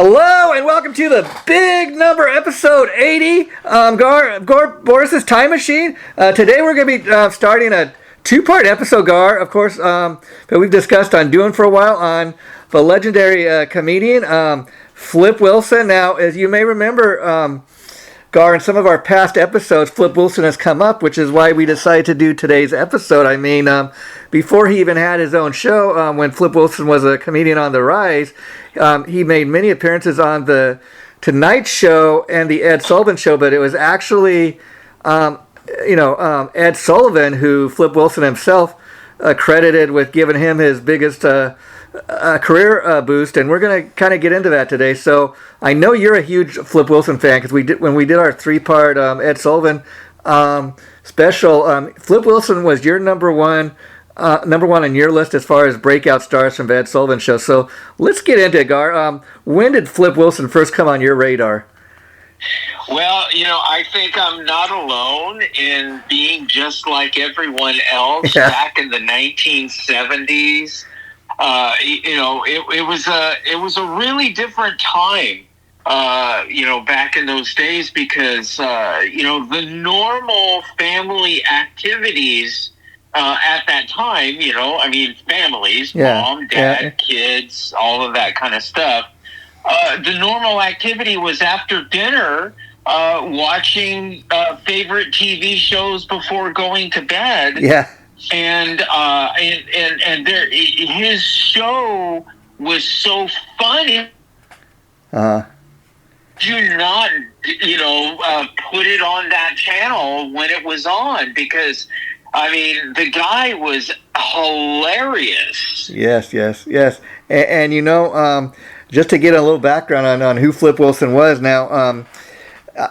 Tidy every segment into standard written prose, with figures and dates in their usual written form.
Hello and welcome to the big number episode 80, Gar Borras' Time Machine. Today we're going to be starting a two-part episode, Gar, of course, that we've discussed on doing for a while on the legendary comedian Flip Wilson. Now, as you may remember, Gar, in some of our past episodes, Flip Wilson has come up, which is why we decided to do today's episode. I mean, before he even had his own show, when Flip Wilson was a comedian on the rise, he made many appearances on the Tonight Show and the Ed Sullivan Show, but it was actually, Ed Sullivan who Flip Wilson himself credited with giving him his biggest career boost, and we're going to kind of get into that today. So I know you're a huge Flip Wilson fan because when we did our three-part Ed Sullivan special, Flip Wilson was your number one on your list as far as breakout stars from the Ed Sullivan Show. So let's get into it, Gar. When did Flip Wilson first come on your radar? Well, I think I'm not alone in being just like everyone else back in the 1970s. It was a really different time, back in those days because, the normal family activities at that time, families, mom, dad, kids, all of that kind of stuff. The normal activity was after dinner, watching favorite TV shows before going to bed. Yeah. And there, his show was so funny. Do not, put it on that channel when it was on because, the guy was hilarious. Yes. And just to get a little background on who Flip Wilson was now,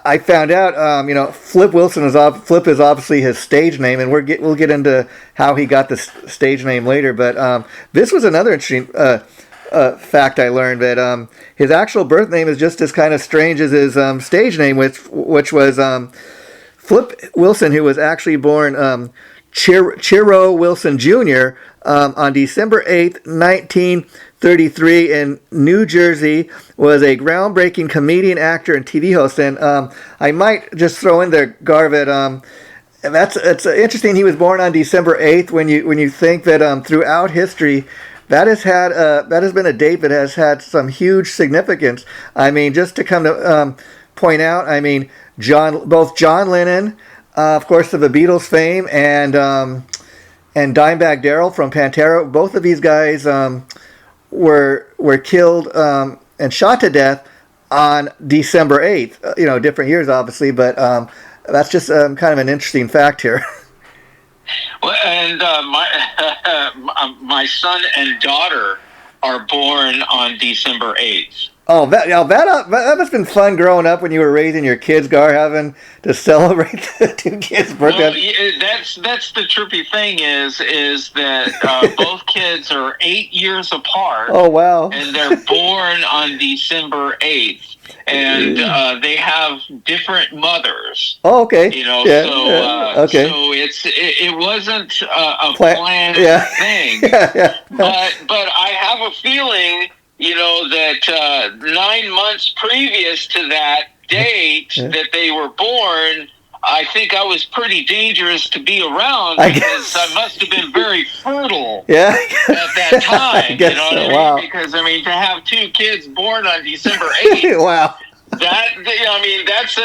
I found out, Flip Wilson Flip is obviously his stage name, and we'll get into how he got the stage name later. But this was another interesting fact I learned, that his actual birth name is just as kind of strange as his stage name, which was Flip Wilson, who was actually born Chiro Wilson Jr. On December 8th, 1933 in New Jersey, was a groundbreaking comedian, actor, and TV host. And I might just throw in there, Gar, that it's interesting he was born on December 8th when you think that throughout history that has been a date that has had some huge significance. Just to come to point out, both John Lennon, of course, of the Beatles fame, and Dimebag Darrell from Pantera, both of these guys were killed and shot to death on December 8th. Different years, obviously, but that's just kind of an interesting fact here. Well, and my son and daughter are born on December 8th. Oh, that must have been fun growing up when you were raising your kids, Gar, having to celebrate the two kids' birthdays. Well, that's the trippy thing is that both kids are 8 years apart. Oh, wow. And they're born on December 8th. And they have different mothers. Oh, okay. Okay. So it wasn't a planned thing. But I have a feeling, that 9 months previous to that date that they were born, I think I was pretty dangerous to be around because I must have been very fertile at that time. You know what I mean? Wow. Because, to have two kids born on December 8th, wow. That's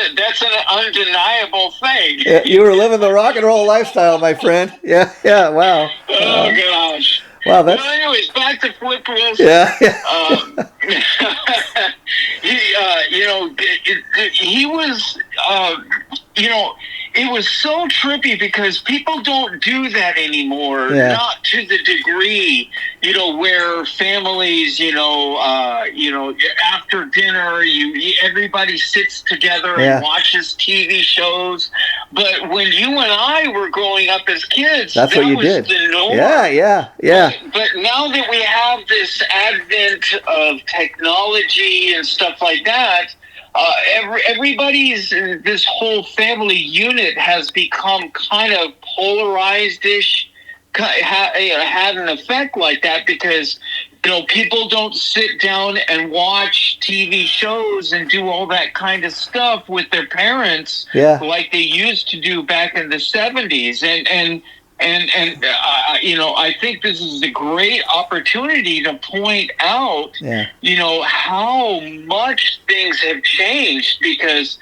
an undeniable thing. Yeah, you were living the rock and roll lifestyle, my friend. Yeah, wow. Oh, gosh. Wow, well, anyways, back to Flip Wilson. He was, it was so trippy because people don't do that anymore. Not to the degree, where families, after dinner, everybody sits together and watches TV shows. But when you and I were growing up as kids, that's what you did. The norm. Yeah. But now that we have this advent of technology and stuff like that, everybody's, this whole family unit has become kind of polarized-ish, had an effect like that because people don't sit down and watch TV shows and do all that kind of stuff with their parents like they used to do back in the 70s. I think this is a great opportunity to point out, how much things have changed because,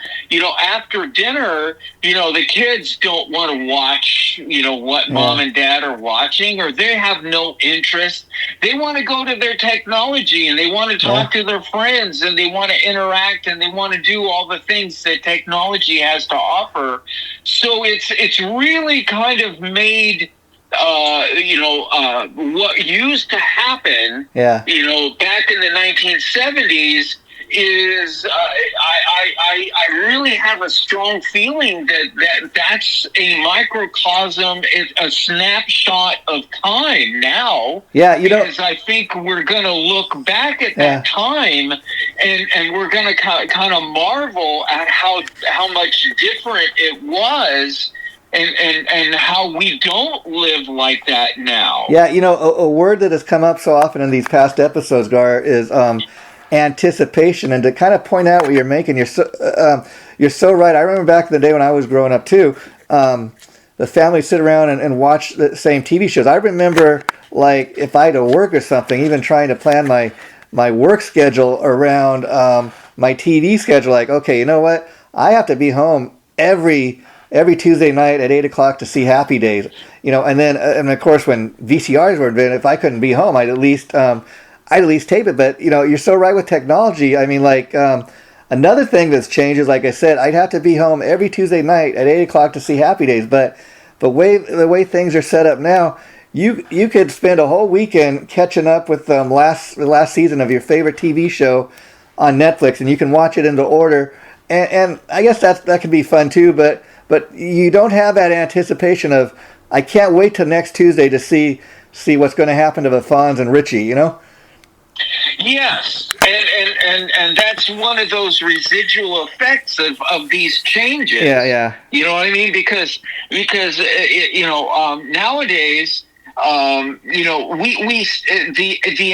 after dinner, the kids don't want to watch, what mom and dad are watching, or they have no interest. They want to go to their technology and they want to talk to their friends and they want to interact and they want to do all the things that technology has to offer. So it's really kind of made what used to happen, back in the 1970s is I really have a strong feeling that's a microcosm, a snapshot of time now. Yeah, because I think we're going to look back at that time and we're going to kind of marvel at how much different it was. And how we don't live like that now. Yeah, a word that has come up so often in these past episodes, Gar, is anticipation. And to kind of point out what you're making, you're so right. I remember back in the day when I was growing up too, the family sit around and watch the same TV shows. I remember, like, if I had to work or something, even trying to plan my work schedule around my TV schedule. Like, okay, you know what? I have to be home every Tuesday night at 8 o'clock to see Happy Days, and then, and of course, when VCRs were invented, if I couldn't be home, I'd at least tape it. But, you're so right with technology. I mean, like, another thing that's changed is, like I said, I'd have to be home every Tuesday night at 8 o'clock to see Happy Days. But the way things are set up now, you could spend a whole weekend catching up with the last season of your favorite TV show on Netflix, and you can watch it into order. And I guess that could be fun too, but you don't have that anticipation of, I can't wait till next Tuesday to see what's going to happen to the Fonz and Richie, Yes, and that's one of those residual effects of these changes. Yeah. You know what I mean? Because nowadays, the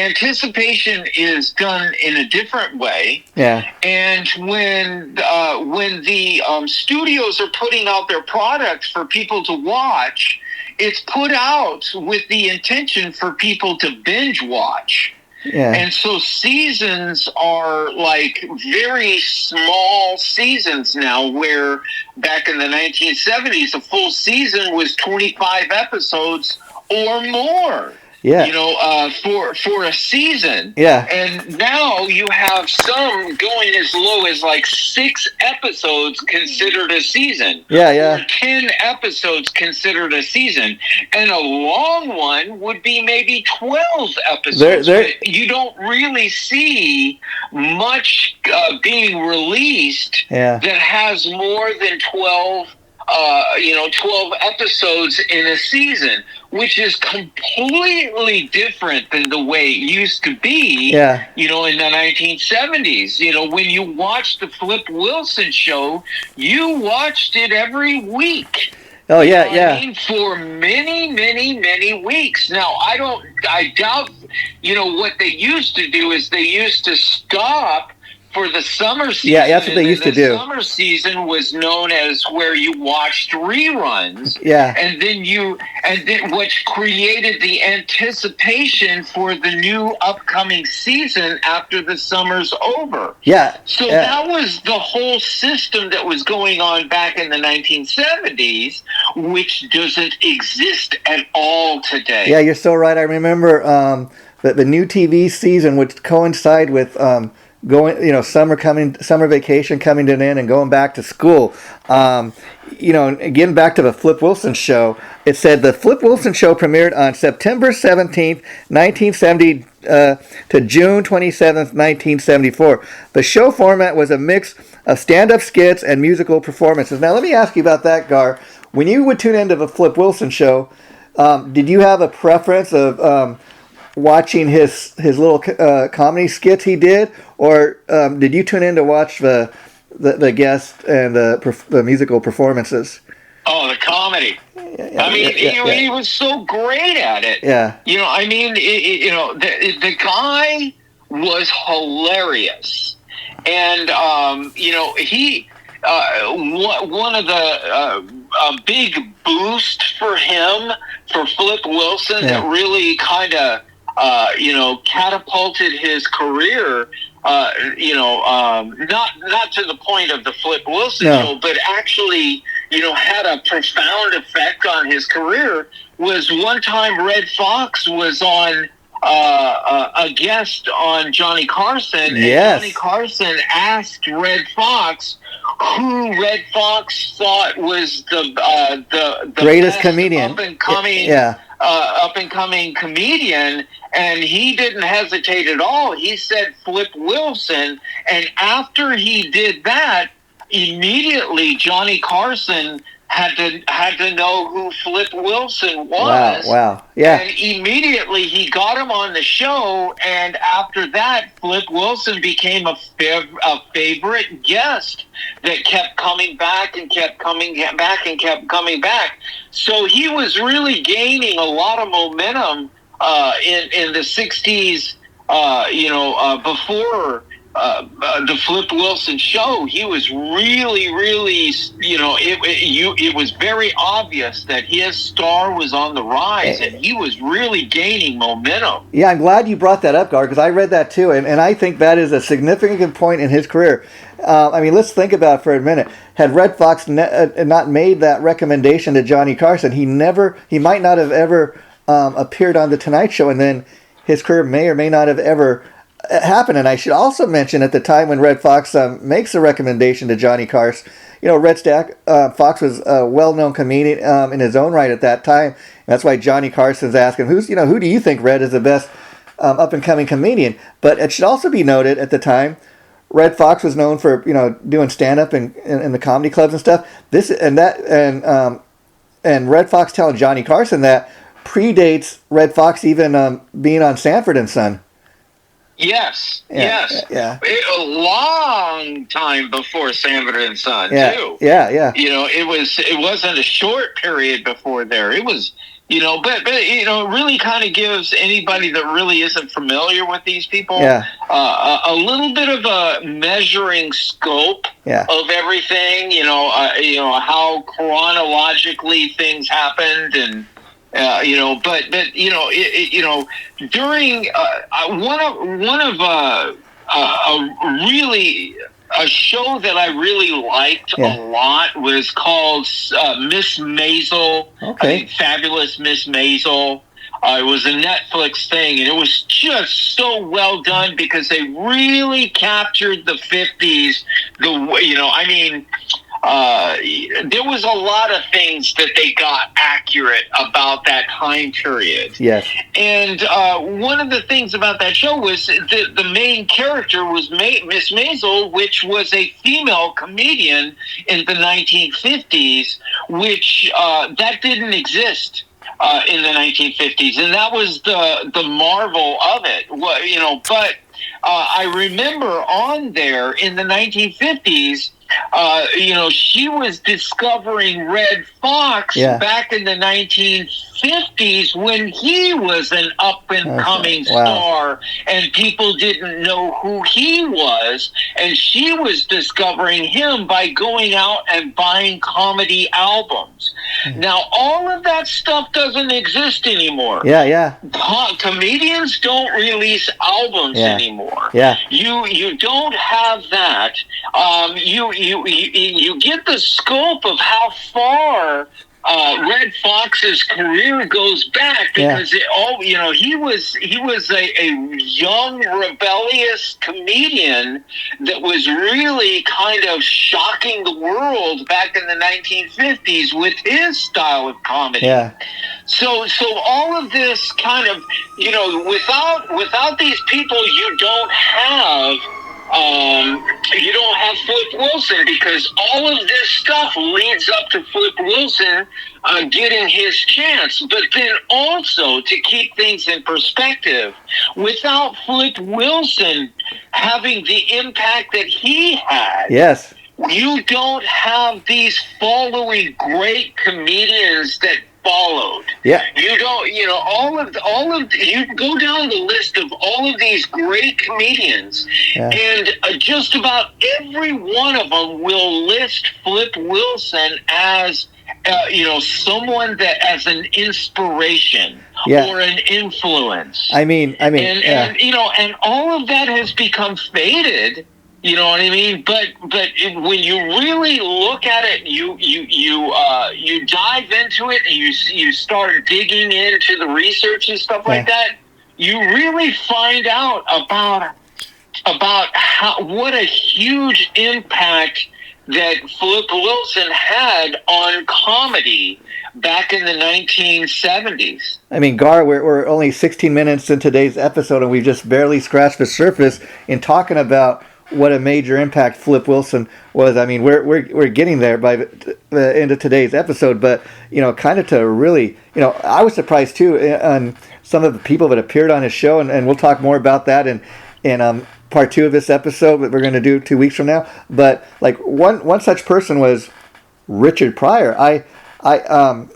anticipation is done in a different way. Yeah. And when the studios are putting out their products for people to watch, it's put out with the intention for people to binge watch. Yeah. And so seasons are like very small seasons now, where back in the 1970s, a full season was 25 episodes or more. Yeah. For a season. Yeah. And now you have some going as low as like 6 episodes considered a season. Yeah. Or 10 episodes considered a season. And a long one would be maybe 12 episodes. But you don't really see much being released that has more than 12 episodes in a season, which is completely different than the way it used to be, in the 1970s. When you watched the Flip Wilson show, you watched it every week. Oh, yeah, I mean, for many, many, many weeks. Now, I doubt, what they used to do is they used to stop for the summer season. Yeah, that's what they used to do. The summer season was known as where you watched reruns. Yeah. And then which created the anticipation for the new upcoming season after the summer's over. Yeah. So that was the whole system that was going on back in the 1970s, which doesn't exist at all today. Yeah, you're so right. I remember the new TV season would coincide with summer vacation coming to an end and going back to school. Getting back to the Flip Wilson show, it said the Flip Wilson show premiered on September 17th, 1970 to June 27th, 1974. The show format was a mix of stand-up skits and musical performances. Now, let me ask you about that, Gar. When you would tune into the Flip Wilson show, did you have a preference of watching his little comedy skits he did, or did you tune in to watch the guests and the musical performances? Oh, the comedy. I mean, he was so great at it. Yeah. I mean, the guy was hilarious. And, he, one of the, a big boost for him, for Flip Wilson, that really kind of, catapulted his career, not to the point of the Flip Wilson show, but actually, had a profound effect on his career, was one time Red Fox was on a guest on Johnny Carson, and Johnny Carson asked Red Fox who Red Fox thought was the greatest comedian, up and coming comedian, and he didn't hesitate at all. He said Flip Wilson, and after he did that, immediately Johnny Carson had to know who Flip Wilson was. Wow. Yeah. And immediately he got him on the show, and after that, Flip Wilson became a favorite guest that kept coming back and kept coming back and kept coming back. So he was really gaining a lot of momentum in the 60s, before the Flip Wilson show. He was really, it was very obvious that his star was on the rise, and he was really gaining momentum. Yeah, I'm glad you brought that up, Gar, because I read that too, and I think that is a significant point in his career. I mean, let's think about it for a minute. Had Red Fox not made that recommendation to Johnny Carson, he might not have ever appeared on The Tonight Show, and then his career may or may not have ever happened. And I should also mention, at the time when Red Fox makes a recommendation to Johnny Carson, Red Fox was a well-known comedian in his own right at that time. And that's why Johnny Carson's asking, who do you think, Red, is the best up-and-coming comedian? But it should also be noted, at the time, Red Fox was known for doing stand-up in the comedy clubs and stuff. And Red Fox telling Johnny Carson that predates Red Fox even being on Sanford and Son. Yes. A long time before Sanford and Son, too. Yeah. It wasn't a short period before there. It was, but it really kind of gives anybody that really isn't familiar with these people a little bit of a measuring scope of everything. How chronologically things happened, and during a show that I really liked a lot was called Miss Maisel. Okay. Fabulous Miss Maisel. It was a Netflix thing, and it was just so well done because they really captured the 50s. There was a lot of things that they got accurate about that time period. Yes. And one of the things about that show was that the main character was Miss Maisel, which was a female comedian in the 1950s, which that didn't exist in the 1950s. And that was the marvel of it. But I remember on there in the 1950s, she was discovering Red Fox back in the 1950s when he was an up-and-coming star, and people didn't know who he was, and she was discovering him by going out and buying comedy albums. Now, all of that stuff doesn't exist anymore. Comedians don't release albums anymore. You don't have that. You get the scope of how far Red Fox's career goes back, because he was a young rebellious comedian that was really kind of shocking the world back in the 1950s with his style of comedy. So all of this kind of, without these people, you don't have Flip Wilson, because all of this stuff leads up to Flip Wilson getting his chance. But then also, to keep things in perspective, without Flip Wilson having the impact that he had, you don't have these following great comedians that followed. Yeah. You don't, all of, you go down the list of all of these great comedians, and just about every one of them will list Flip Wilson as, someone that as an inspiration or an influence. And all of that has become faded. You know what I mean? But when you really look at it, you dive into it, and you start digging into the research and stuff like that, you really find out about what a huge impact that Flip Wilson had on comedy back in the 1970s. I mean, Gar, we're only 16 minutes in today's episode, and we've just barely scratched the surface in talking about what a major impact Flip Wilson was. I mean, we're getting there by the end of today's episode, but kind of to really, I was surprised too on some of the people that appeared on his show, and we'll talk more about that in part 2 of this episode that we're going to do 2 weeks from now. But like one such person was Richard Pryor. I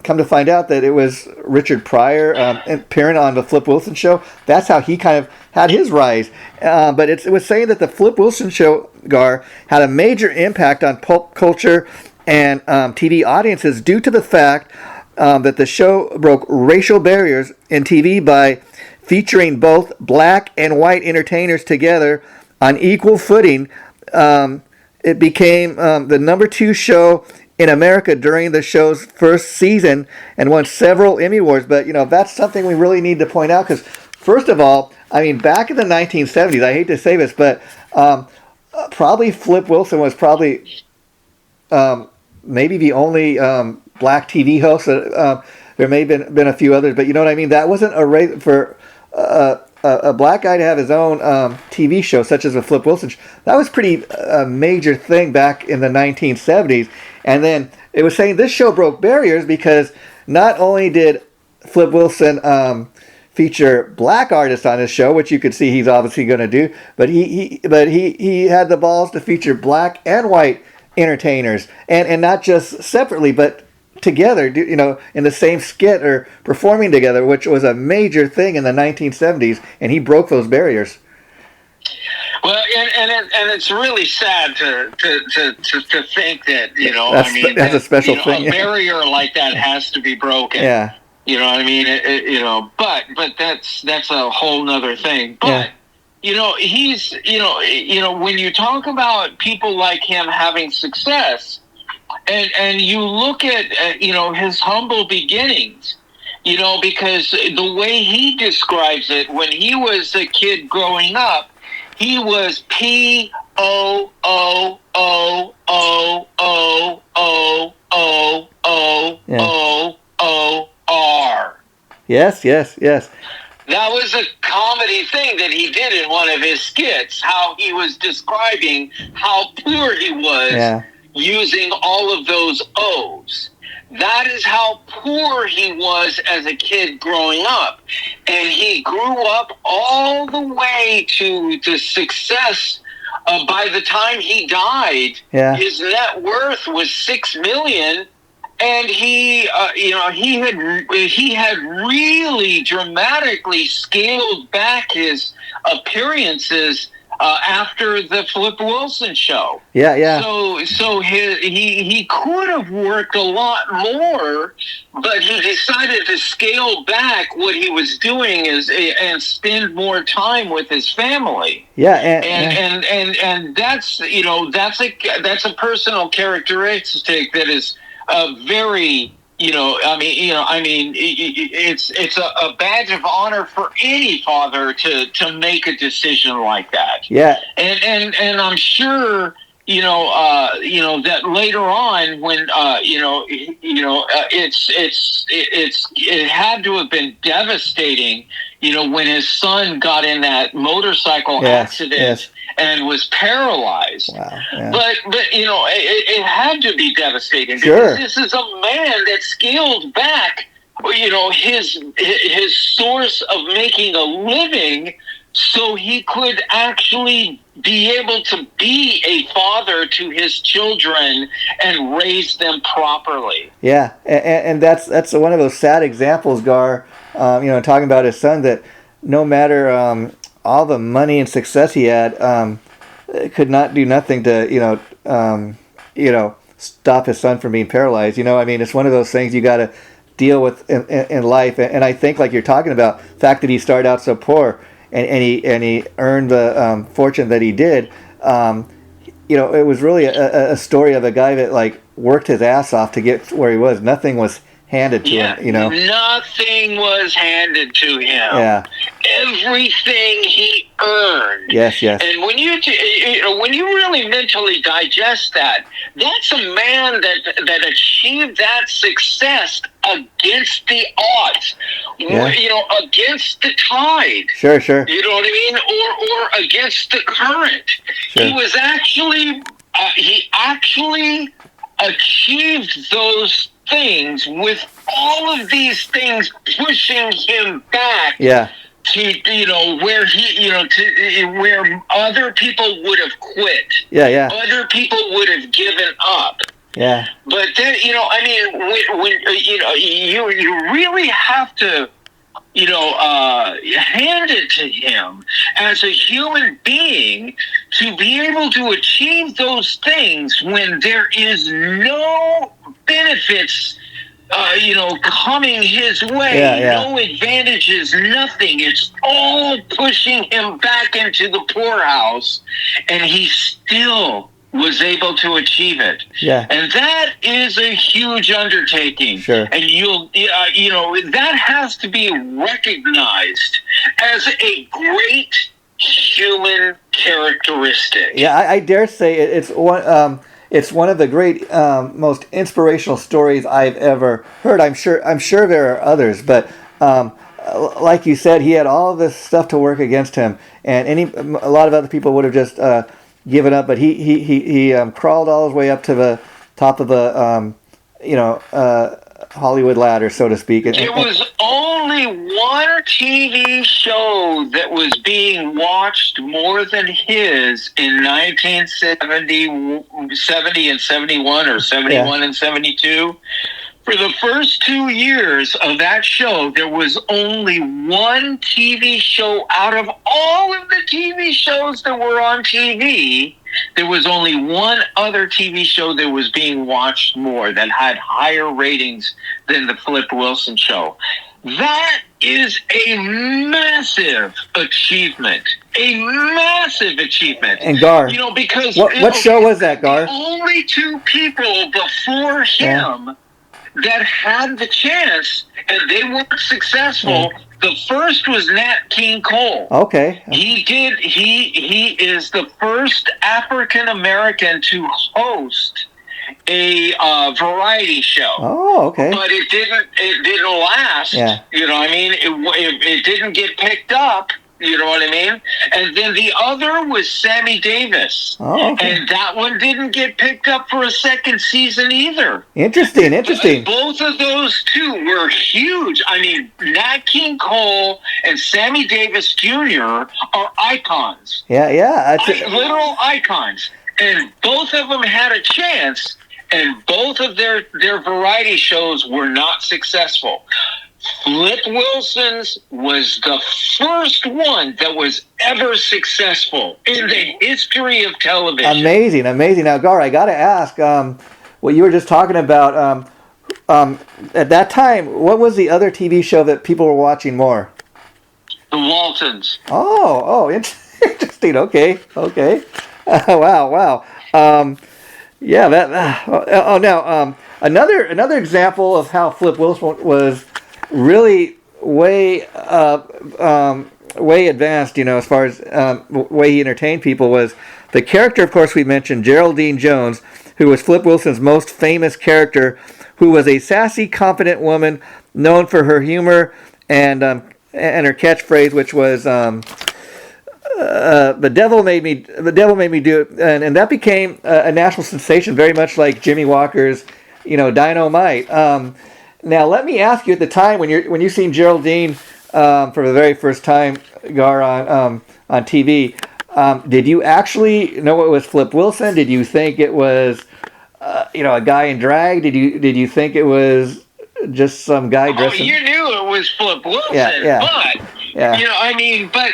come to find out that it was Richard Pryor appearing on the Flip Wilson show. That's how he kind of had his rise. But it was saying that the Flip Wilson show, Gar, had a major impact on pulp culture and TV audiences due to the fact that the show broke racial barriers in TV by featuring both black and white entertainers together on equal footing. It became the number 2 show in America during the show's first season and won several Emmy Awards. But, that's something we really need to point out because, first of all, I mean, back in the 1970s, I hate to say this, but probably Flip Wilson was probably maybe the only black TV host. There may have been a few others, but you know what I mean? That wasn't a race for a black guy to have his own TV show, such as a Flip Wilson show. That was pretty major thing back in the 1970s. And then it was saying this show broke barriers because not only did Flip Wilson feature black artists on his show, which you could see he's obviously going to do, but he had the balls to feature black and white entertainers, and not just separately, but together, in the same skit or performing together, which was a major thing in the 1970s, and he broke those barriers. Well, and it's really sad to think that that's a special thing. A barrier like that has to be broken. Yeah. You know what I mean? But that's a whole nother thing. But he's when you talk about people like him having success, and you look at his humble beginnings, because the way he describes it, when he was a kid growing up, he was POOOOOOOOOOR. Yes. That was a comedy thing that he did in one of his skits, how he was describing how poor he was using all of those O's. That is how poor he was as a kid growing up. And he grew up all the way to the success. By the time he died, his net worth was $6 million. And he had really dramatically scaled back his appearances after the Flip Wilson show. Yeah. So he could have worked a lot more, but he decided to scale back what he was doing and spend more time with his family. Yeah, and that's that's a personal characteristic that is very. It's a badge of honor for any father to make a decision like that. Yeah. And I'm sure, that later on when, it had to have been devastating, when his son got in that motorcycle accident and was paralyzed. Wow. Yeah. But it had to be devastating Sure. because this is a man that scaled back, his source of making a living so he could actually be able to be a father to his children and raise them properly. Yeah, and that's one of those sad examples, Gar. Talking about his son, that no matter all the money and success he had, could not do nothing to stop his son from being paralyzed. I mean, it's one of those things you got to deal with in life. And I think, like you're talking about, the fact that he started out so poor and he earned the fortune that he did. It was really a story of a guy that like worked his ass off to get where he was. Nothing was handed to him. Nothing was handed to him. Yeah. Everything he earned. Yes. And when you really mentally digest that, that's a man that achieved that success against the odds. Yeah. Against the tide. Sure. You know what I mean? Or against the current. Sure. He actually achieved those things with all of these things pushing him back. Yeah. To where other people would have quit. Yeah. Other people would have given up. Yeah. But then when you really have to hand it to him as a human being to be able to achieve those things when there is no benefits coming his way. Yeah. No advantages, nothing. It's all pushing him back into the poorhouse, and he still was able to achieve it. Yeah. And that is a huge undertaking. Sure. And that has to be recognized as a great human characteristic. Yeah, I dare say it's one of the great, most inspirational stories I've ever heard. I'm sure there are others, but like you said, he had all this stuff to work against him, and a lot of other people would have just given up. But he crawled all his way up to the top of the Hollywood ladder, so to speak. There was only one TV show that was being watched more than his in 1970 and 71, or 71 and 72. For the first 2 years of that show, there was only one TV show out of all of the TV shows that were on TV. There was only one other TV show that was being watched more, that had higher ratings than the Flip Wilson show. That is a massive achievement. A massive achievement. And Gar, because what show was that, Gar? The only two people before him that had the chance, and they weren't successful. The first was Nat King Cole. Okay. He is the first African American to host a variety show. Oh, okay. But it didn't last. Yeah. You know what I mean? It didn't get picked up. You know what I mean? And then the other was Sammy Davis. Oh, okay. And that one didn't get picked up for a second season either. Interesting. Both of those two were huge. I mean, Nat King Cole and Sammy Davis Jr. are icons. Yeah. Literal icons. And both of them had a chance, and both of their variety shows were not successful. Flip Wilson's was the first one that was ever successful in the history of television. Amazing. Now, Gar, I got to ask, what you were just talking about, at that time, what was the other TV show that people were watching more? The Waltons. Oh, interesting. Okay. Wow. Now, another example of how Flip Wilson was really way advanced, as far as way he entertained people, was the character, of course, we mentioned, Geraldine Jones, who was Flip Wilson's most famous character, who was a sassy, confident woman known for her humor and her catchphrase, which was the devil made me do it, and that became a national sensation, very much like Jimmy Walker's Dynamite. Now, let me ask you, at the time when you seen Geraldine for the very first time, Gar, on TV. Did you actually know it was Flip Wilson? Did you think it was, a guy in drag? Did you think it was just some guy dressing? You knew it was Flip Wilson, but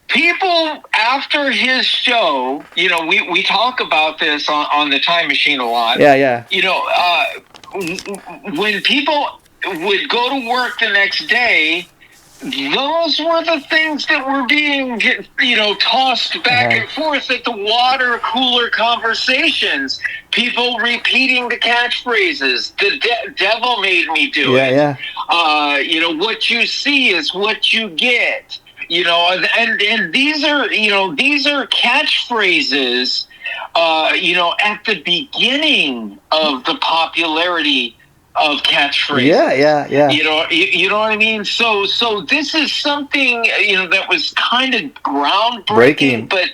people after his show, we talk about this on the Time Machine a lot. Yeah. When people would go to work the next day, those were the things that were being, tossed back and forth at the water cooler conversations. People repeating the catchphrases. The devil made me do it. Yeah. What you see is what you get. And these are catchphrases. At the beginning of the popularity of catchphrases. Yeah. You know what I mean? So this is something, that was kind of groundbreaking, but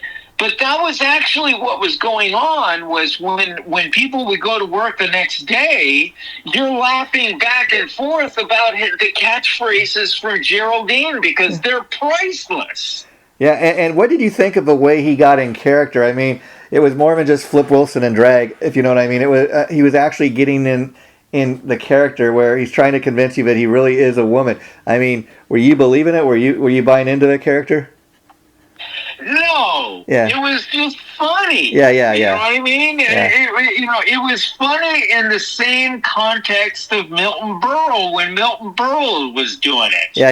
that was actually what was going on. Was when people would go to work the next day, you're laughing back and forth about the catchphrases from Geraldine because they're priceless. Yeah, and what did you think of the way he got in character? I mean, it was more than just Flip Wilson and drag, if you know what I mean. It was he was actually getting in the character where he's trying to convince you that he really is a woman. I mean, were you believing it? Were you buying into the character? No. Yeah. It was just funny. Yeah. You know what I mean? Yeah. It was funny in the same context of Milton Berle when Milton Berle was doing it. Yeah.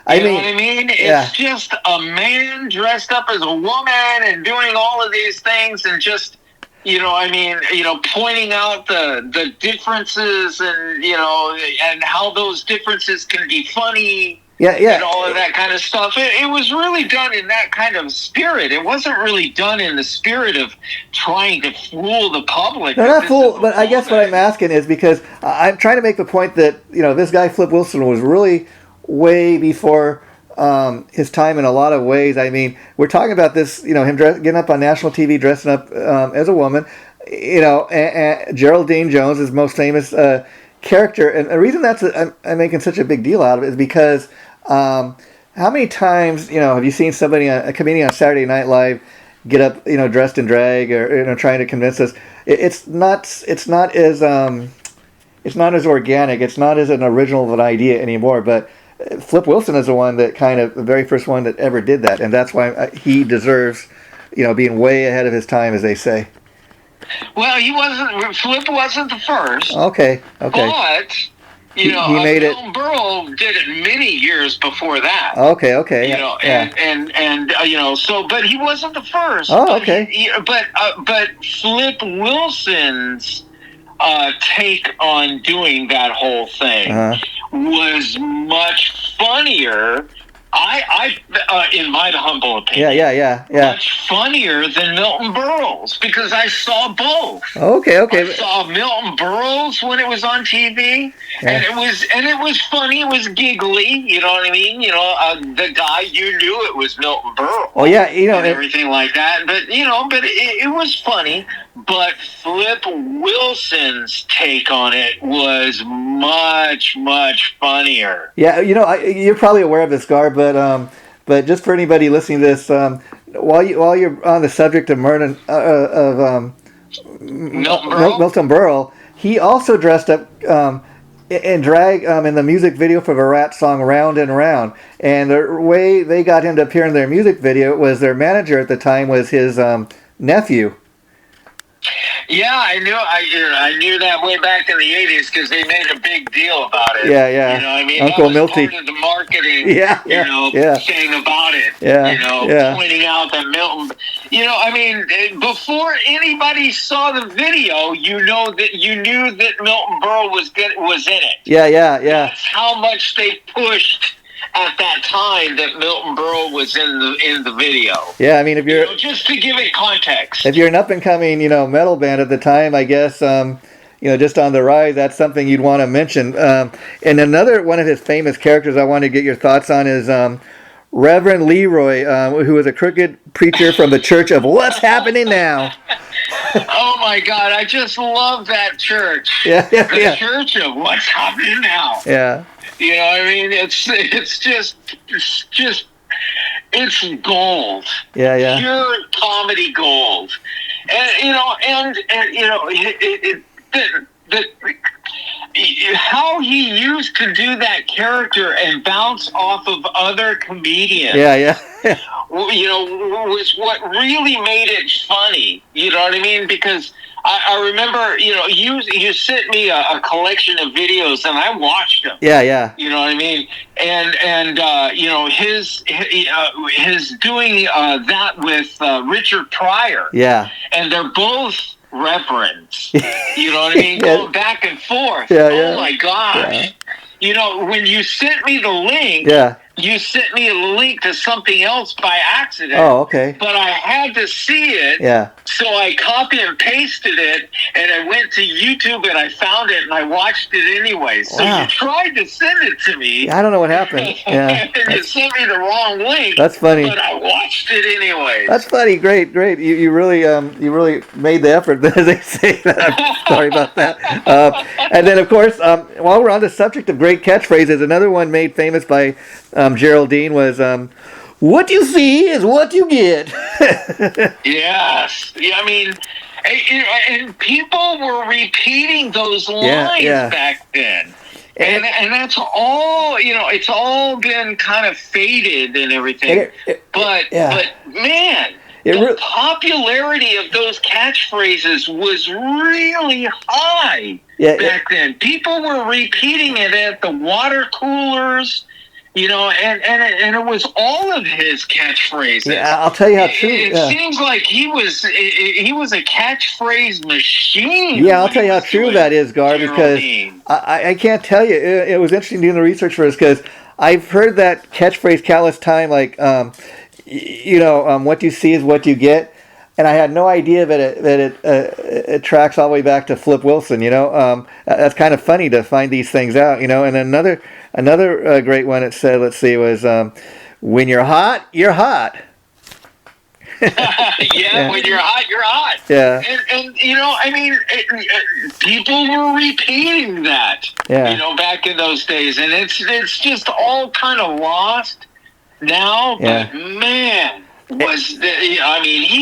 You know what I mean? It's just a man dressed up as a woman and doing all of these things and just, pointing out the differences and how those differences can be funny. Yeah. And all of that kind of stuff. It was really done in that kind of spirit. It wasn't really done in the spirit of trying to fool the public. No, not fool, but I guess what I'm asking is because I'm trying to make the point that, this guy Flip Wilson was really way before his time in a lot of ways. I mean, we're talking about this, him getting up on national TV, dressing up as a woman, and Geraldine Jones, his most famous character. And the reason I'm making such a big deal out of it is because how many times, have you seen a comedian on Saturday Night Live get up, dressed in drag or, trying to convince us it's not as organic. It's not as an original of an idea anymore, but Flip Wilson is the very first one that ever did that, and that's why he deserves, being way ahead of his time, as they say. Well, Flip wasn't the first. Okay. But, he made it. Milton Berle did it many years before that. Okay. But he wasn't the first. Oh, okay. But Flip Wilson's take on doing that whole thing was much funnier. I in my humble opinion, yeah, much funnier than Milton Berle's because I saw both. Okay. I saw Milton Berle's when it was on TV, and it was funny. It was giggly. You know what I mean? The guy, you knew it was Milton Berle. Oh yeah, and everything like that. But it was funny. But Flip Wilson's take on it was much, much funnier. Yeah, you're probably aware of this, Gar, but just for anybody listening to this, while you're on the subject of Milton Berle, he also dressed up in drag in the music video for the Rat song "Round and Round," and the way they got him to appear in their music video was their manager at the time was his nephew. Yeah, I knew that way back in the 80s because they made a big deal about it. Yeah. You know what I mean? Uncle that was Milty. Part of the marketing, thing about it. Pointing out that Milton, before anybody saw the video, you knew that Milton Berle was in it. Yeah. That's how much they pushed at that time that Milton Berle was in the video. Yeah, I mean, if you're just to give it context. If you're an up and coming, metal band at the time, I guess, just on the rise, that's something you'd want to mention. And another one of his famous characters I want to get your thoughts on is Reverend Leroy, who was a crooked preacher from the Church of What's Happening Now. Oh my God! I just love that church. Yeah. The Church of What's Happening Now. Yeah. You know, I mean, it's just it's gold. Yeah. Pure comedy gold. And how he used to do that character and bounce off of other comedians. Yeah. Was what really made it funny. You know what I mean? Because I remember, you sent me a collection of videos and I watched them. Yeah. You know what I mean? And his doing that with Richard Pryor. Yeah. And they're both reverends. You know what I mean? Going back and forth. Yeah. My gosh. Yeah. When you sent me the link, you sent me a link to something else by accident. Oh, okay. But I had to see it. Yeah. So I copy and pasted it, and I went to YouTube and I found it and I watched it anyway. So you tried to send it to me. I don't know what happened. Yeah. And you sent me the wrong link. That's funny. But I watched it anyway. That's funny. Great. You really made the effort, as they say. I'm sorry about that. And then, of course, while we're on the subject of great catchphrases, another one made famous by Geraldine was, "What you see is what you get." Yes. Yeah, I mean, and people were repeating those lines back then. And that's all, it's all been kind of faded and everything. But man, the popularity of those catchphrases was really high back then. People were repeating it at the water coolers. And it was all of his catchphrases. Yeah, I'll tell you how true. It seems like he was a catchphrase machine. Yeah, I'll tell you how true that is, Gar, because I can't tell you. It was interesting doing the research for us because I've heard that catchphrase countless times, like, what you see is what you get. And I had no idea that it tracks all the way back to Flip Wilson. That's kind of funny to find these things out. And another great one it said, let's see, was when you're hot, you're hot. When you're hot, you're hot. Yeah. And people were repeating that. Yeah. Back in those days, and it's just all kind of lost now. But man. He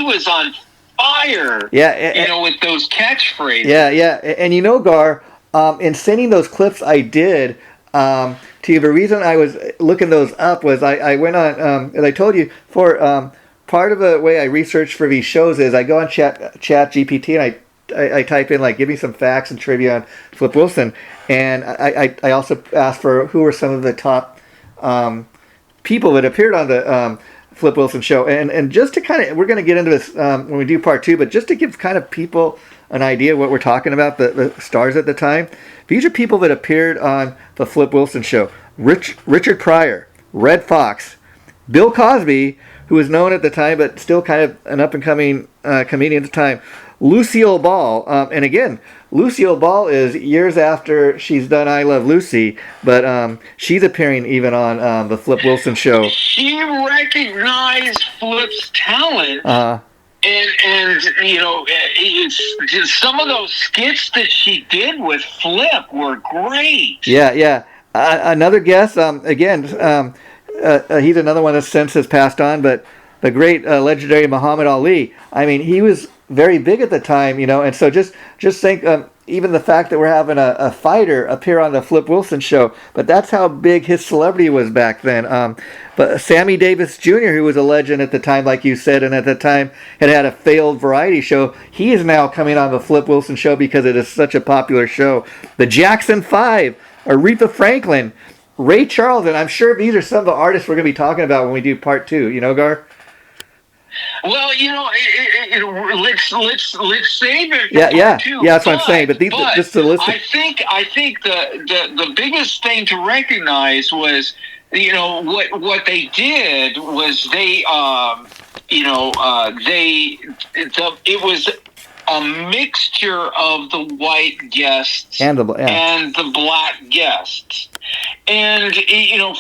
was on fire. Yeah, with those catchphrases. Yeah. And Gar, in sending those clips I did to you, the reason I was looking those up was I went on, as I told you, for part of the way I research for these shows is I go on Chat GPT and I type in, like, give me some facts and trivia on Flip Wilson, and I also asked for who were some of the top people that appeared on the Flip Wilson show, and just to kind of, we're going to get into this when we do part 2, but just to give kind of people an idea of what we're talking about, the stars at the time. These are people that appeared on the Flip Wilson show: Richard Pryor, Red Fox, Bill Cosby, who was known at the time but still kind of an up and coming comedian at the time, Lucille Ball, and again, Lucille Ball is years after she's done I Love Lucy, but she's appearing even on the Flip Wilson show. She recognized Flip's talent, and some of those skits that she did with Flip were great. Yeah. Another guest, again, he's another one that since has passed on, but the great legendary Muhammad Ali. I mean, he was very big at the time, and so just think, even the fact that we're having a fighter appear on the Flip Wilson show, but that's how big his celebrity was back then. But Sammy Davis Jr., who was a legend at the time, like you said, and at the time had a failed variety show, he is now coming on the Flip Wilson show because it is such a popular show. The Jackson 5, Aretha Franklin, Ray Charles, and I'm sure these are some of the artists we're going to be talking about when we do part 2, Gar? Well, let's save it. Yeah, that's what I'm saying. But just to listen, I think the biggest thing to recognize was, what they did was it was a mixture of the white guests and the black guests. And,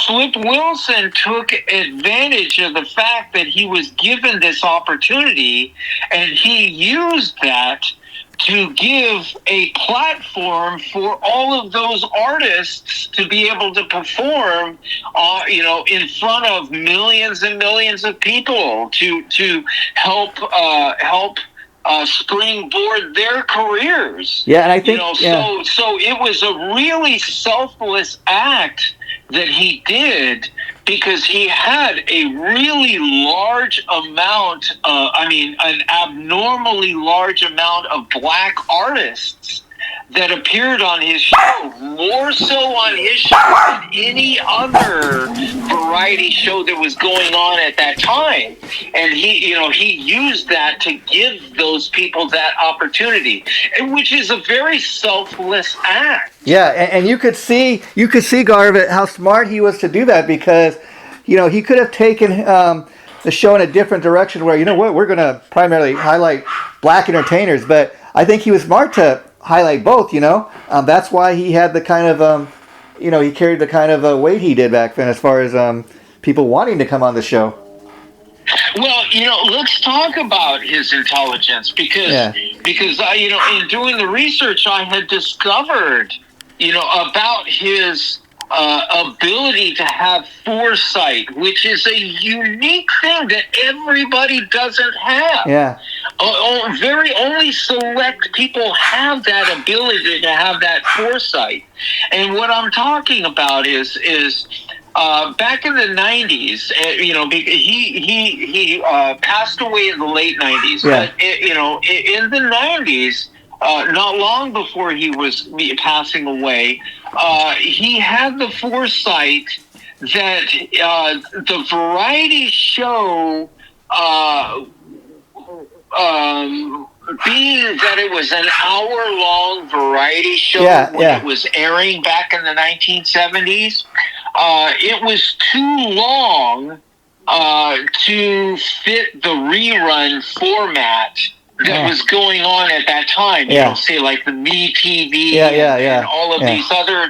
Flip Wilson took advantage of the fact that he was given this opportunity, and he used that to give a platform for all of those artists to be able to perform, in front of millions and millions of people to help springboard their careers. Yeah, and I think so it was a really selfless act that he did, because he had a really large amount, an abnormally large amount of black artists that appeared on his show, more so on his show than any other variety show that was going on at that time. And he used that to give those people that opportunity, which is a very selfless act. Yeah, and you could see Gar, how smart he was to do that, because he could have taken the show in a different direction where, we're going to primarily highlight black entertainers, but I think he was smart to highlight both. That's why he had the kind of he carried the kind of weight he did back then, as far as people wanting to come on the show. Well, let's talk about his intelligence, because in doing the research, I had discovered about his ability to have foresight, which is a unique thing that everybody doesn't have. Yeah. Only select people have that ability to have that foresight. And what I'm talking about is back in the 90s, he passed away in the late 90s. Yeah. But in the 90s, not long before he was passing away, he had the foresight that the variety show, being that it was an hour-long variety show when it was airing back in the 1970s, it was too long to fit the rerun format that was going on at that time. Say like the Me TV and all of these other,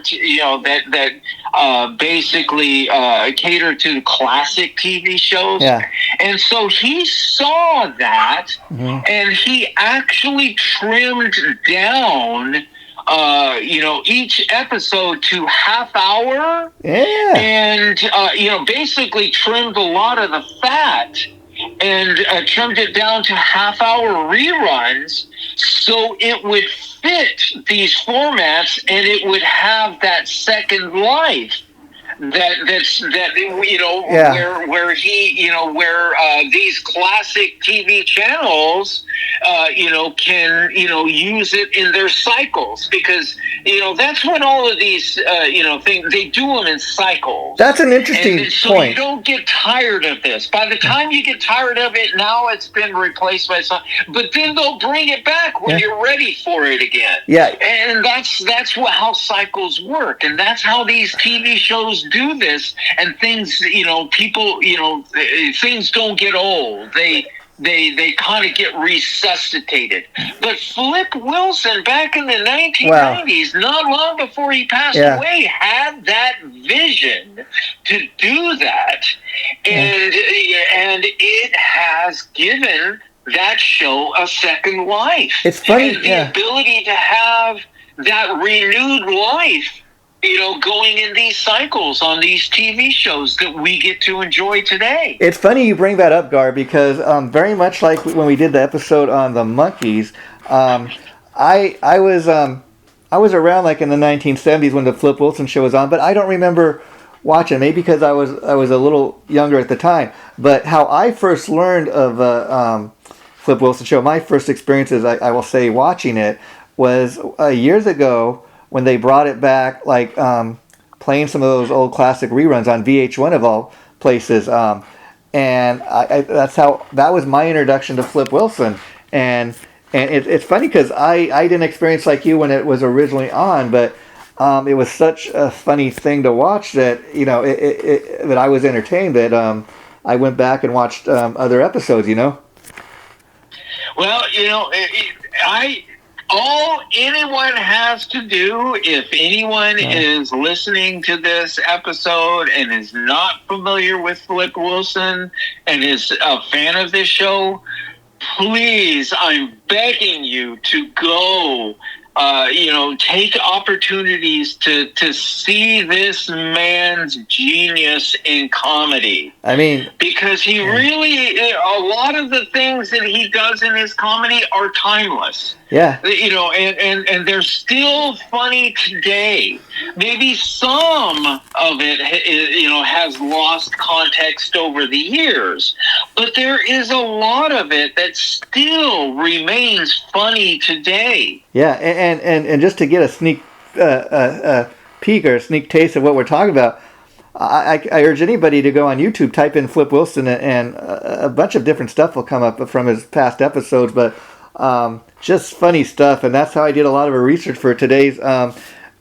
that basically cater to classic TV shows. Yeah. And so he saw that, and he actually trimmed down each episode to half hour. Yeah. And, basically trimmed a lot of the fat and trimmed it down to half-hour reruns so it would fit these formats and it would have that second life where these classic TV channels can use it in their cycles, because that's when all of these things, they do them in cycles. That's an interesting point. So point. You don't get tired of this. By the time you get tired of it, now it's been replaced by something. But then they'll bring it back when you're ready for it again. Yeah. And that's how cycles work, and that's how these TV shows do this. And things, things don't get old. They kind of get resuscitated. But Flip Wilson, back in the 1990s, not long before he passed away, had that vision to do that. And it has given that show a second life. It's funny, and the ability to have that renewed life, going in these cycles on these TV shows that we get to enjoy today. It's funny you bring that up, Gar, because very much like when we did the episode on the monkeys, I was around like in the 1970s when the Flip Wilson show was on, but I don't remember watching. Maybe because I was a little younger at the time. But how I first learned of Flip Wilson show, my first experiences, I will say, watching it was years ago, when they brought it back, like playing some of those old classic reruns on VH1 of all places, and that was my introduction to Flip Wilson. And it's funny because I didn't experience like you when it was originally on, but it was such a funny thing to watch that that I was entertained that I went back and watched other episodes. Well, all anyone has to do, if anyone is listening to this episode and is not familiar with Flip Wilson and is a fan of this show, please, I'm begging you to go, take opportunities to see this man's genius in comedy. I mean, because he really, a lot of the things that he does in his comedy are timeless. Yeah. And they're still funny today. Maybe some of it, has lost context over the years, but there is a lot of it that still remains funny today. Yeah, and just to get a sneak peek or a sneak taste of what we're talking about, I urge anybody to go on YouTube, type in Flip Wilson, and a bunch of different stuff will come up from his past episodes, but just funny stuff, and that's how I did a lot of research for today's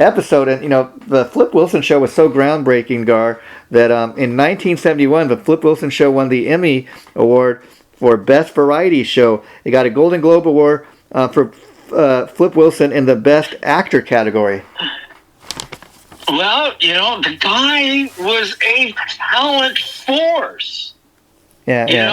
episode. And the Flip Wilson show was so groundbreaking, Gar, that in 1971 the Flip Wilson show won the Emmy Award for Best Variety Show. It got a Golden Globe Award for Flip Wilson in the Best Actor category. Well, the guy was a talent force. Yeah, and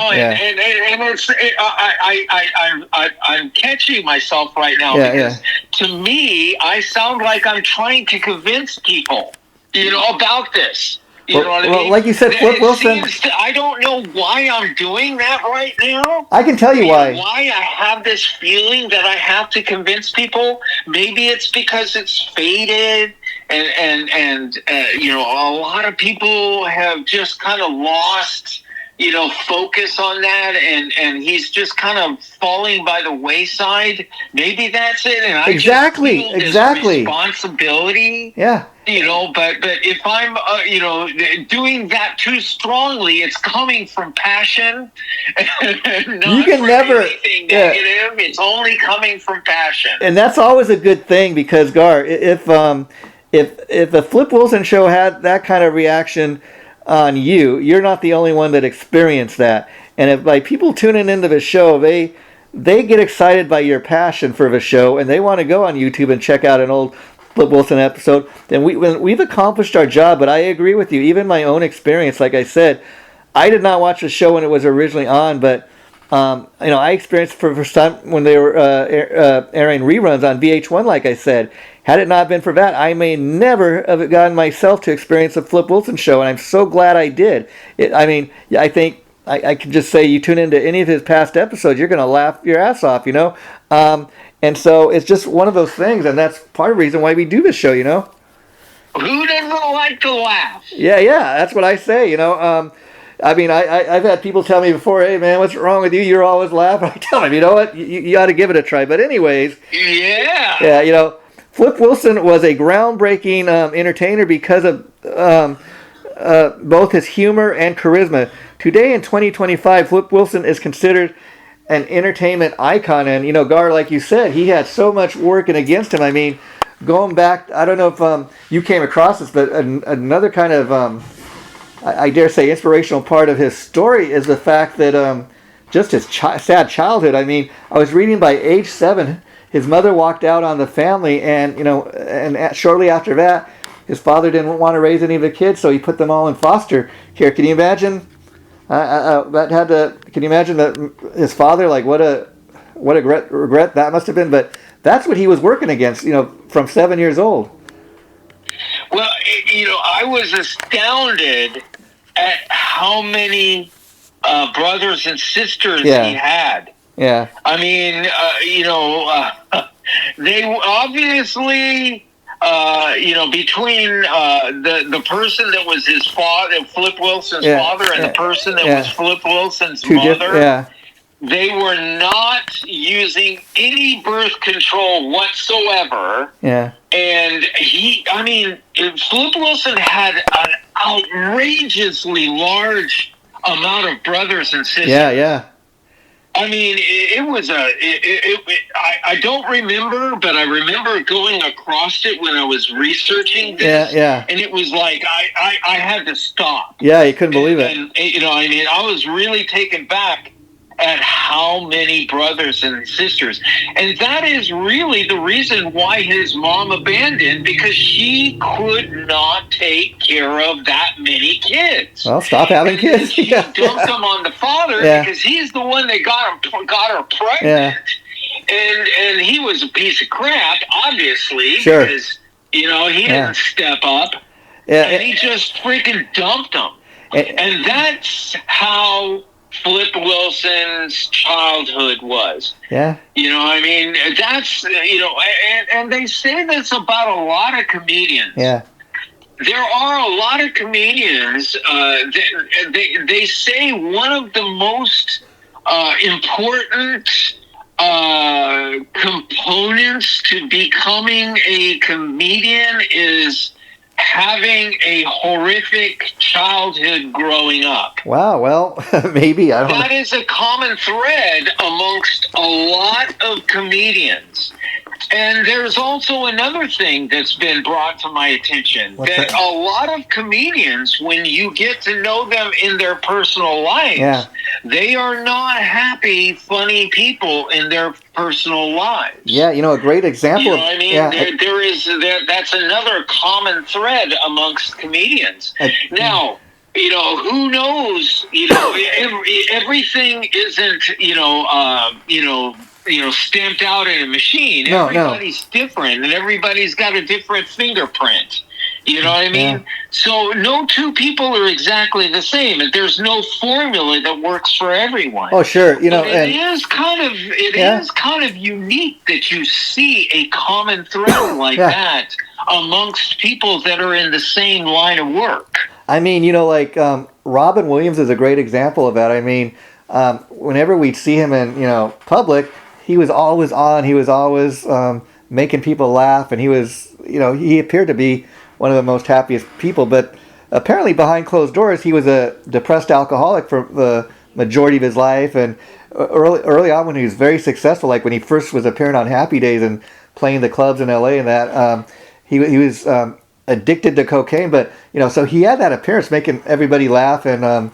I'm catching myself right now because to me, I sound like I'm trying to convince people, about this. You know what I mean? Well, like you said, Flip Wilson. I don't know why I'm doing that right now. I can tell you why. Why I have this feeling that I have to convince people. Maybe it's because it's faded. And a lot of people have just kind of lost, focus on that, and he's just kind of falling by the wayside. Maybe that's it. And I just feel this responsibility. Yeah. But if I'm, doing that too strongly, it's coming from passion. Not you can never anything negative. It's only coming from passion. And that's always a good thing because, Gar, if the Flip Wilson show had that kind of reaction on you, you're not the only one that experienced that. And if by people tuning into the show, they get excited by your passion for the show and they want to go on YouTube and check out an old Flip Wilson episode, then we've accomplished our job. But I agree with you. Even my own experience, like I said, I did not watch the show when it was originally on, but I experienced for the first time when they were airing reruns on VH1, like I said. Had it not been for that, I may never have gotten myself to experience the Flip Wilson show, and I'm so glad I did. I think I can just say you tune into any of his past episodes, you're going to laugh your ass off, And so it's just one of those things, and that's part of the reason why we do this show, Who doesn't like to laugh? Yeah, that's what I say, I've had people tell me before, hey, man, what's wrong with you? You're always laughing. I tell them, you know what? You ought to give it a try. But anyways. Yeah. Yeah, Flip Wilson was a groundbreaking entertainer because of both his humor and charisma. Today in 2025, Flip Wilson is considered an entertainment icon. And, Gar, like you said, he had so much working against him. I mean, going back, I don't know if you came across this, but another kind of, I dare say, inspirational part of his story is the fact that just his sad childhood. I mean, I was reading by age 7, his mother walked out on the family, and and shortly after that, his father didn't want to raise any of the kids, so he put them all in foster care. Can you imagine? Can you imagine that his father, like what a regret that must have been? But that's what he was working against, from 7 years old. Well, I was astounded at how many brothers and sisters he had. Yeah. I mean, they obviously, between the person that was his father, Flip Wilson's father, and the person that was Flip Wilson's mother, they were not using any birth control whatsoever. Yeah. And Flip Wilson had an outrageously large amount of brothers and sisters. Yeah. I mean, it was I don't remember, but I remember going across it when I was researching this. Yeah. And it was like, I had to stop. Yeah, you couldn't believe it. And I was really taken back at how many brothers and sisters. And that is really the reason why his mom abandoned, because she could not take care of that many kids. Well, stop having kids. She dumped them on the father because he's the one that got her pregnant. Yeah. And he was a piece of crap, obviously, Sure. because, he didn't step up. Yeah. And he just freaking dumped them. And that's how Flip Wilson's childhood was. Yeah. That's, and they say this about a lot of comedians. Yeah. There are a lot of comedians, they say one of the most important components to becoming a comedian is having a horrific childhood growing up. Wow, well, maybe. I don't know. That is a common thread amongst a lot of comedians. And there's also another thing that's been brought to my attention. What's that that? a lot of comedians, when you get to know them in their personal lives, they are not happy, funny people in their personal lives. Yeah, a great example. You know what I mean? Yeah. That's another common thread amongst comedians. Now, who knows? Everything isn't, stamped out in a machine. No, Everybody's different, and everybody's got a different fingerprint. You know what I mean? Yeah. So no two people are exactly the same. There's no formula that works for everyone. Oh, sure. But it is kind of unique that you see a common thread like that amongst people that are in the same line of work. I mean, Robin Williams is a great example of that. I mean, whenever we'd see him in, public, he was always on. He was always making people laugh, and he was, he appeared to be one of the most happiest people. But apparently behind closed doors, he was a depressed alcoholic for the majority of his life. And early on when he was very successful, like when he first was appearing on Happy Days and playing the clubs in LA and that, he was addicted to cocaine. But, so he had that appearance making everybody laugh, and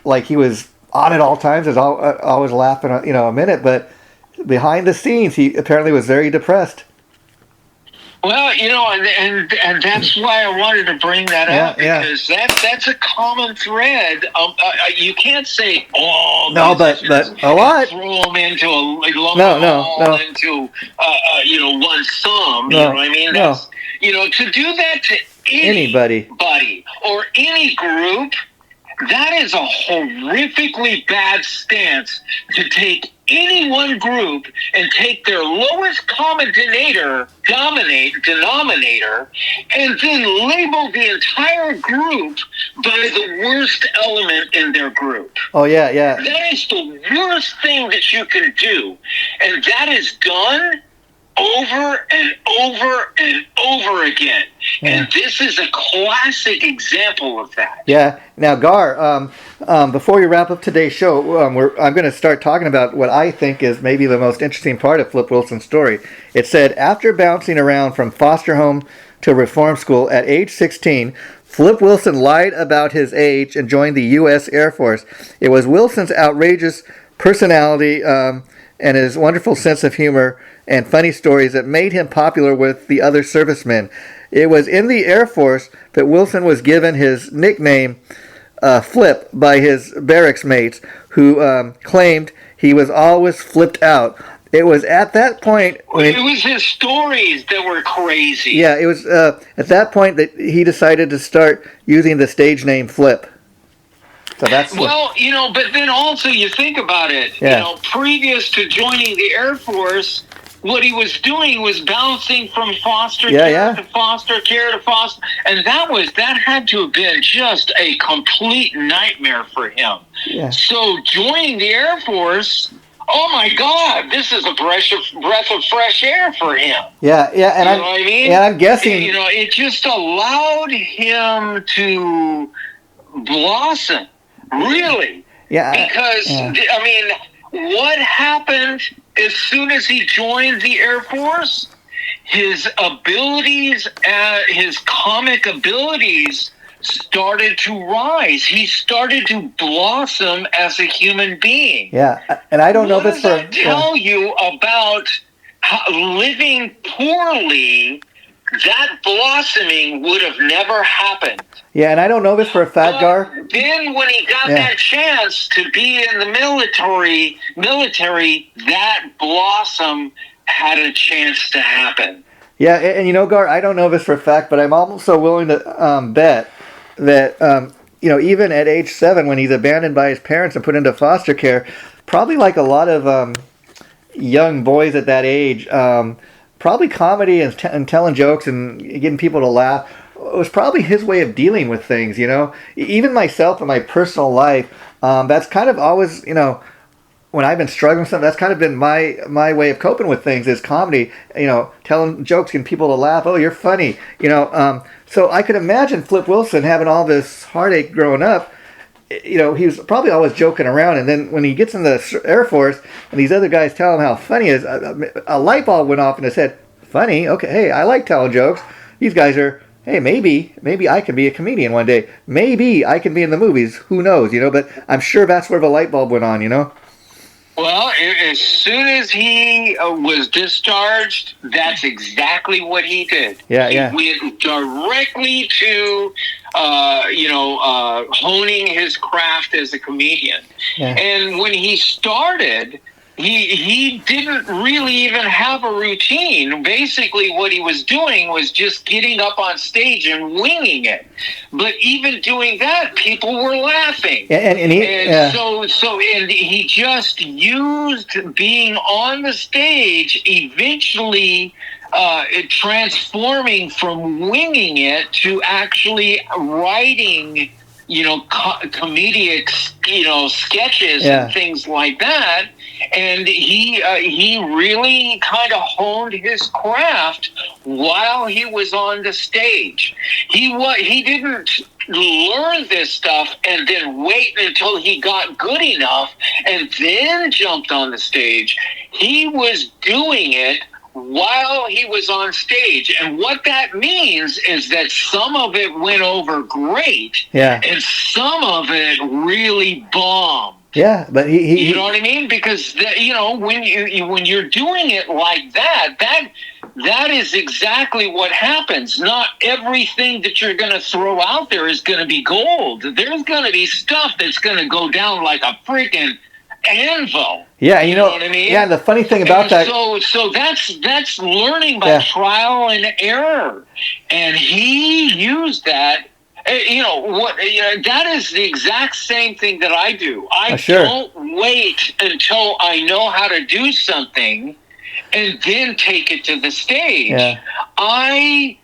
like he was on at all times, is always laughing, a minute. But behind the scenes, he apparently was very depressed. Well, and that's why I wanted to bring that up, because that's a common thread. You can't say all. No, but a lot. Throw them into a into one sum. You know what I mean? That's, to do that to anybody or any group, that is a horrifically bad stance to take any one group and take their lowest common denominator and then label the entire group by the worst element in their group. Oh, yeah. That is the worst thing that you can do. And that is done over and over and over again. Yeah. And this is a classic example of that. Yeah. Now, Gar, before we wrap up today's show, I'm going to start talking about what I think is maybe the most interesting part of Flip Wilson's story. It said, after bouncing around from foster home to reform school at age 16, Flip Wilson lied about his age and joined the U.S. Air Force. It was Wilson's outrageous personality and his wonderful sense of humor and funny stories that made him popular with the other servicemen. It was in the Air Force that Wilson was given his nickname Flip by his barracks mates, who claimed he was always flipped out. It was at that point it was his stories that were crazy. Yeah, it was at that point that he decided to start using the stage name Flip. So that's but then also you think about it. Yeah. Previous to joining the Air Force, what he was doing was bouncing from foster care to foster care to foster, and that had to have been just a complete nightmare for him. Yeah. So joining the Air Force, oh my God, this is a breath of fresh air for him. Yeah, and you know what I mean? Yeah, I'm guessing. It just allowed him to blossom, really. Yeah. Because what happened as soon as he joined the Air Force? His abilities, his comic abilities, started to rise. He started to blossom as a human being. Yeah, and I don't know What if it's does for that tell you about living poorly? That blossoming would have never happened. Yeah, and I don't know this for a fact, Gar. But then when he got that chance to be in the military, that blossom had a chance to happen. Yeah, and you know, Gar, I don't know this for a fact, but I'm also willing to bet that, even at age 7, when he's abandoned by his parents and put into foster care, probably like a lot of young boys at that age, probably comedy and telling jokes and getting people to laugh was probably his way of dealing with things, Even myself in my personal life, that's kind of always, when I've been struggling with something, that's kind of been my way of coping with things is comedy, telling jokes, getting people to laugh. Oh, you're funny, So I could imagine Flip Wilson having all this heartache growing up. He was probably always joking around, and then when he gets in the Air Force and these other guys tell him how funny he is, a light bulb went off in his head. Funny? Okay, hey, I like telling jokes. These guys are, hey, maybe I can be a comedian one day. Maybe I can be in the movies. Who knows, But I'm sure that's where the light bulb went on, Well, as soon as he was discharged, that's exactly what he did. Yeah. He went directly to, honing his craft as a comedian. Yeah. And when he started, he didn't really even have a routine. Basically, what he was doing was just getting up on stage and winging it. But even doing that, people were laughing. And he just used being on the stage, eventually transforming from winging it to actually writing, comedic, sketches and things like that. And he really kind of honed his craft while he was on the stage. He didn't learn this stuff and then wait until he got good enough and then jumped on the stage. He was doing it while he was on stage. And what that means is that some of it went over great, and some of it really bombed. Yeah, but he you know what I mean? Because when you're doing it like that is exactly what happens. Not everything that you're going to throw out there is going to be gold. There's going to be stuff that's going to go down like a freaking anvil. Yeah, you know what I mean? Yeah, the funny thing about that. So that's learning by trial and error, and he used that. That is the exact same thing that I do. I don't wait until I know how to do something and then take it to the stage. Yeah. I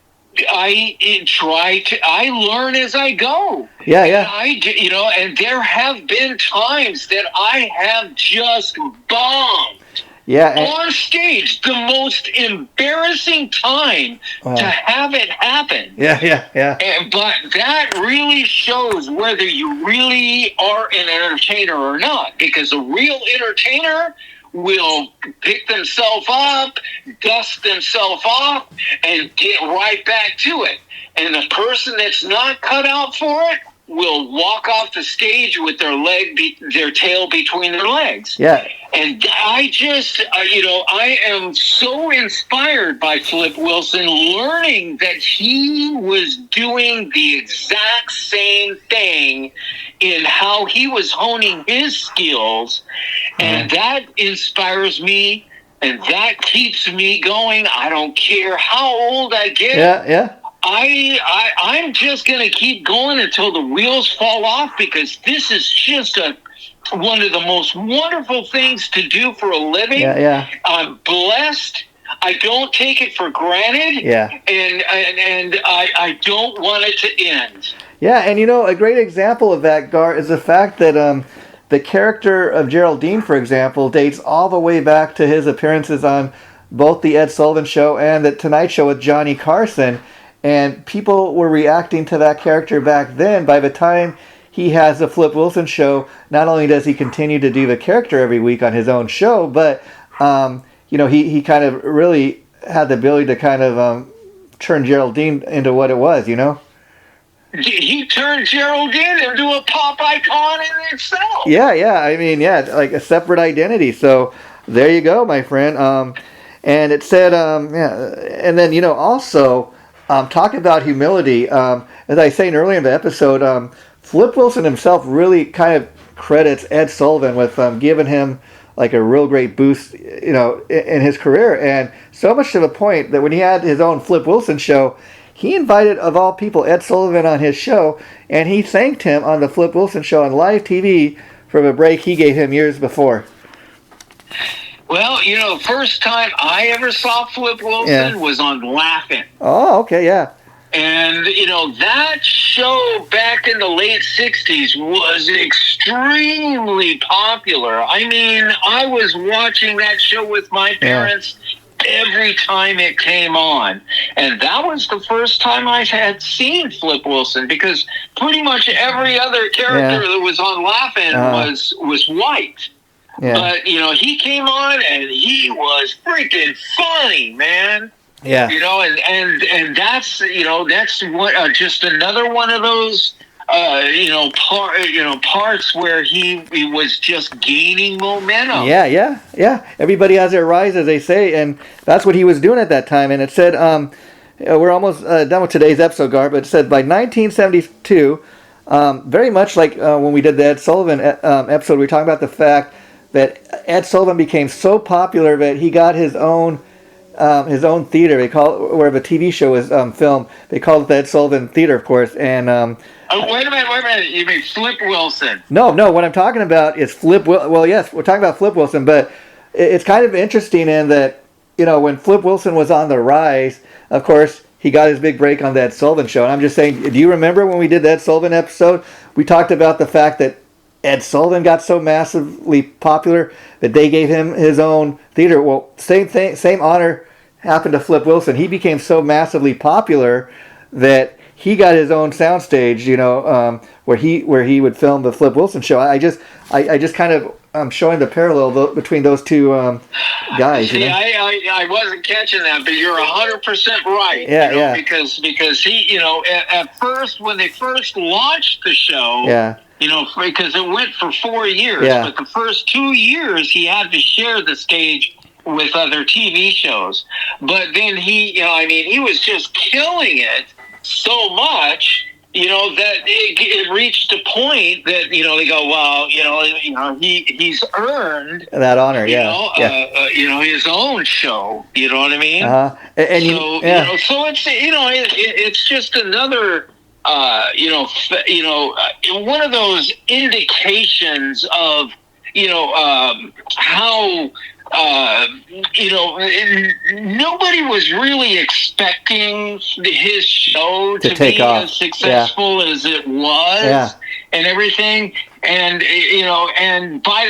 learn as I go. Yeah. And there have been times that I have just bombed. Yeah, on stage, the most embarrassing time to have it happen. Yeah. But that really shows whether you really are an entertainer or not. Because a real entertainer will pick themselves up, dust themselves off, and get right back to it. And the person that's not cut out for it will walk off the stage with their tail between their legs. Yeah. And I just, I am so inspired by Flip Wilson, learning that he was doing the exact same thing in how he was honing his skills. And that inspires me, and that keeps me going. I don't care how old I get. Yeah. I'm just going to keep going until the wheels fall off, because this is just one of the most wonderful things to do for a living. Yeah. I'm blessed. I don't take it for granted. Yeah. And I don't want it to end. Yeah, and a great example of that, Gar, is the fact that the character of Geraldine, for example, dates all the way back to his appearances on both the Ed Sullivan Show and the Tonight Show with Johnny Carson. And people were reacting to that character back then. By the time he has the Flip Wilson Show, not only does he continue to do the character every week on his own show, but he kind of really had the ability to kind of turn Geraldine into what it was, he turned Geraldine into a pop icon in itself. Yeah, yeah. I mean, yeah, like a separate identity. So there you go, my friend. And it said, yeah, and then also talk about humility. As I was saying earlier in the episode, Flip Wilson himself really kind of credits Ed Sullivan with giving him like a real great boost, in his career, and so much to the point that when he had his own Flip Wilson show, he invited, of all people, Ed Sullivan on his show, and he thanked him on the Flip Wilson show on live TV for the break he gave him years before. Well, first time I ever saw Flip Wilson was on Laugh-In. Oh, okay, yeah. And, that show back in the late 60s was extremely popular. I mean, I was watching that show with my parents every time it came on. And that was the first time I had seen Flip Wilson, because pretty much every other character that was on Laugh-In was white. Yeah. But, he came on and he was freaking funny, man. Yeah. And that's what just another one of those parts where he was just gaining momentum. Yeah. Everybody has their rise, as they say, and that's what he was doing at that time. And it said, we're almost done with today's episode, Gar, but it said by 1972, very much like when we did the Ed Sullivan episode, we were talking about the fact that Ed Sullivan became so popular that he got his own theater. They call it, where the TV show was filmed. They called it the Ed Sullivan Theater, of course. And wait a minute. You mean Flip Wilson? No. What I'm talking about is Well, yes, we're talking about Flip Wilson, but it's kind of interesting in that when Flip Wilson was on the rise, of course, he got his big break on the Ed Sullivan show. And I'm just saying, do you remember when we did the Ed Sullivan episode? We talked about the fact that Ed Sullivan got so massively popular that they gave him his own theater. Well, same thing, same honor happened to Flip Wilson. He became so massively popular that he got his own soundstage, where he would film the Flip Wilson show. I just kind of showing the parallel between those two guys. See, I wasn't catching that, but you're 100% right. Yeah. Because he, at first, when they first launched the show, because it went for 4 years, but the first 2 years he had to share the stage with other TV shows. But then he was just killing it so much, that it reached a point that, they go, well, he's earned that honor, his own show, you know what I mean? And so it's, it's just another, one of those indications of, how, nobody was really expecting his show to be off. as successful as it was, and everything. And and by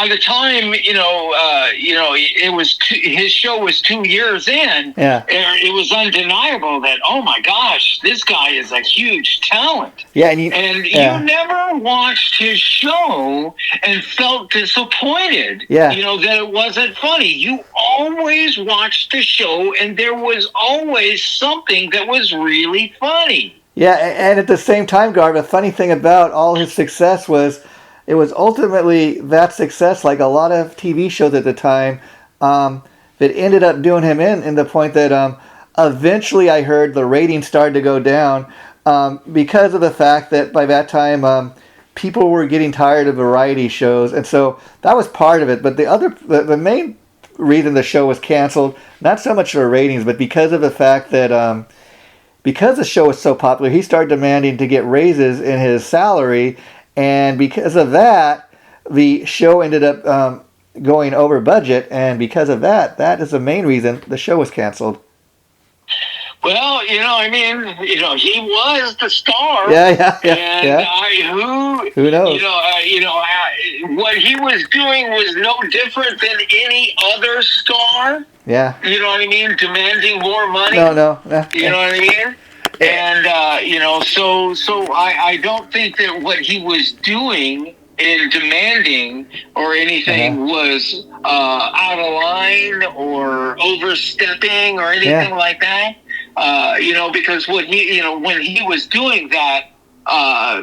the time it was his show was 2 years in, it was undeniable that, oh my gosh, this guy is a huge talent. Yeah, and you never watched his show and felt disappointed. Yeah. That it wasn't funny. You always watched the show, and there was always something that was really funny. Yeah, and at the same time, Gar, the funny thing about all his success was it was ultimately that success, like a lot of TV shows at the time, that ended up doing him in the point that eventually I heard the ratings started to go down because of the fact that by that time people were getting tired of variety shows, and so that was part of it. But the main reason the show was canceled, not so much for ratings, but because of the fact that because the show was so popular, he started demanding to get raises in his salary, and because of that, the show ended up going over budget, and because of that, that is the main reason the show was canceled. Well, he was the star. Yeah. And who knows? What he was doing was no different than any other star. Yeah. You know what I mean? Demanding more money. No. You know what I mean? And, so I don't think that what he was doing in demanding or anything was out of line or overstepping or anything like that. Because when he was doing that,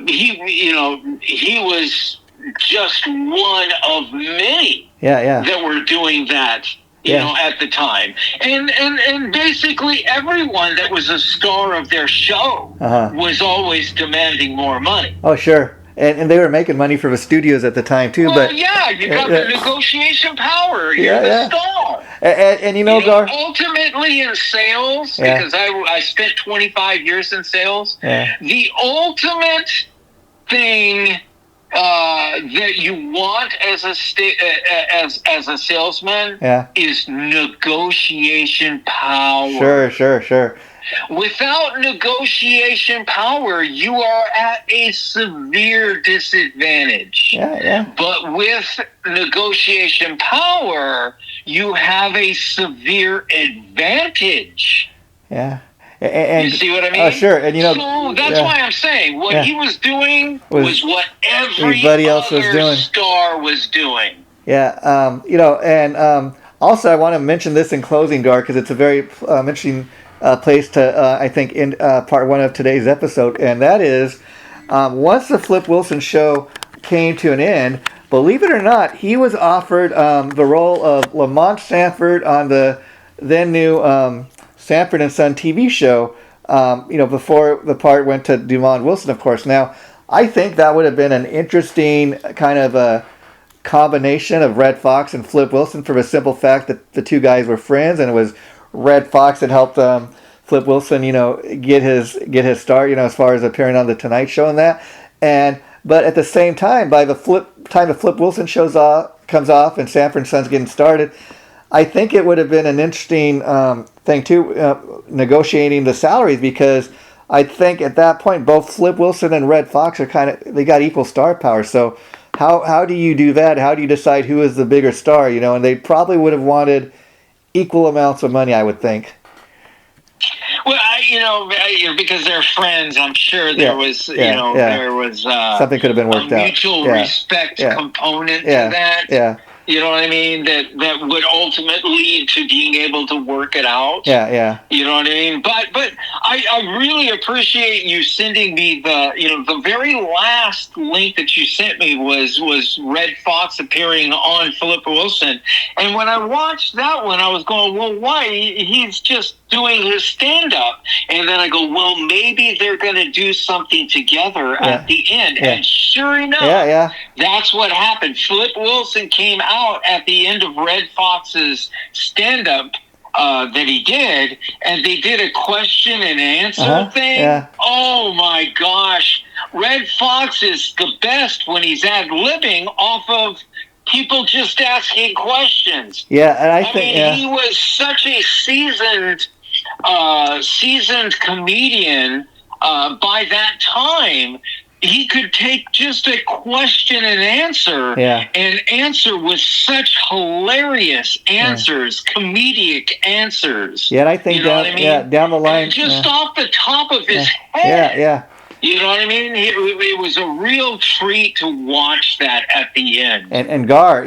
he was just one of many that were doing that, at the time. And basically everyone that was a star of their show was always demanding more money. Oh, sure. And they were making money for the studios at the time, too. Well, you got the negotiation power. You're the star. And Gar... ultimately in sales, because I spent 25 years in sales, the ultimate thing that you want as a salesman is negotiation power. Sure. Without negotiation power, you are at a severe disadvantage. But with negotiation power, you have a severe advantage. And you see what I mean? Sure. And so that's why I'm saying what he was doing was what everybody else was doing. Star was doing. Also I want to mention this in closing, Gar, because it's a very interesting place to, I think, in part one of today's episode, and that is, once the Flip Wilson show came to an end, believe it or not, he was offered the role of Lamont Sanford on the then new Sanford and Son TV show, before the part went to Dumont Wilson, of course. Now, I think that would have been an interesting kind of a combination of Red Fox and Flip Wilson, for the simple fact that the two guys were friends, and it was Red Fox that helped Flip Wilson, get his start, as far as appearing on the Tonight Show and that. But at the same time, by the time the Flip Wilson comes off and Sanford and Son's getting started, I think it would have been an interesting thing too, negotiating the salaries, because I think at that point both Flip Wilson and Red Fox are they got equal star power. So how do you do that? How do you decide who is the bigger star? And they probably would have wanted equal amounts of money, I would think. Well, because they're friends, I'm sure there was, there was something could have been worked out. A mutual respect component to that. You know what I mean? That would ultimately lead to being able to work it out. You know what I mean? But I really appreciate you sending me the very last link that you sent me was Red Fox appearing on Flip Wilson. And when I watched that one, I was going, well, why? He's just doing his stand-up. And then I go, well, maybe they're going to do something together at the end. And sure enough, that's what happened. Flip Wilson came out at the end of Red Fox's stand-up that he did, and they did a question and answer thing. Oh my gosh. Red Fox is the best when he's ad-libbing off of people just asking questions. And I think he was such a seasoned comedian by that time. He could take just a question and answer and answer with such hilarious answers, comedic answers. And I think down the line, and just off the top of his head. You know what I mean? It was a real treat to watch that at the end. And Gar,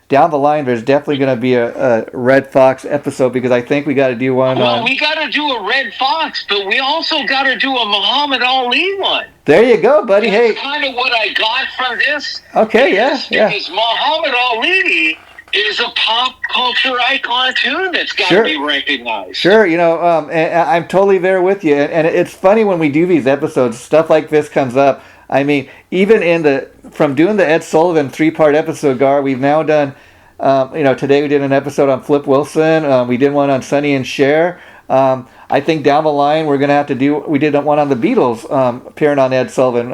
down the line, there's definitely going to be a Red Fox episode, because I think we got to do one. Well, we got to do a Red Fox, but we also got to do a Muhammad Ali one. There you go, buddy. That's kind of what I got from this. Okay, Because Muhammad Ali is a pop culture icon too that's got to be recognized. Sure, and I'm totally there with you. And it's funny when we do these episodes, stuff like this comes up. I mean, even from doing the Ed Sullivan 3-part episode, Gar, we've now done, today we did an episode on Flip Wilson. We did one on Sonny and Cher. I think down the line we did one on the Beatles appearing on Ed Sullivan.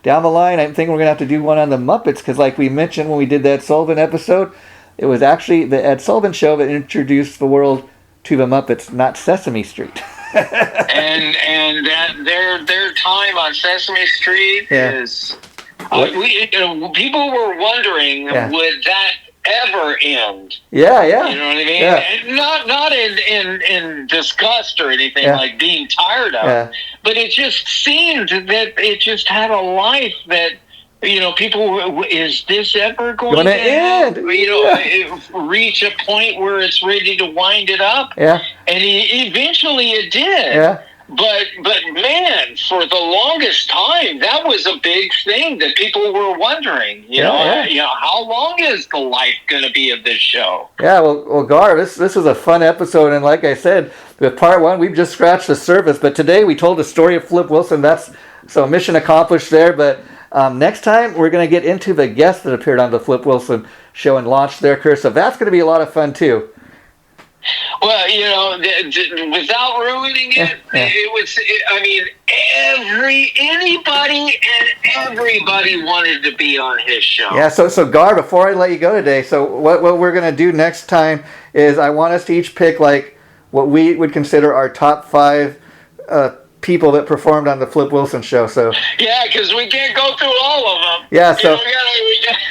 Down the line, I think we're going to have to do one on the Muppets, because like we mentioned when we did the Ed Sullivan episode, it was actually the Ed Sullivan show that introduced the world to the Muppets, not Sesame Street. and their time on Sesame Street is people were wondering would that ever end? You know what I mean? And not in disgust or anything like being tired of it, but it just seemed that it just had a life that people, is this ever going Gonna to end? reach a point where it's ready to wind it up? Yeah. And eventually it did. Yeah. But man, for the longest time, that was a big thing that people were wondering. How long is the life going to be of this show? Yeah. Well, Gar, this was a fun episode, and like I said, with part 1, we've just scratched the surface. But today we told the story of Flip Wilson. So mission accomplished there. But next time we're going to get into the guests that appeared on the Flip Wilson show and launched their career. So that's going to be a lot of fun too. Well, without ruining it, it was. I mean, anybody and everybody wanted to be on his show. Yeah. So Gar, before I let you go today, so what we're gonna do next time is I want us to each pick like what we would consider our top 5 people that performed on the Flip Wilson show. So yeah, because we can't go through all of them. Yeah. So we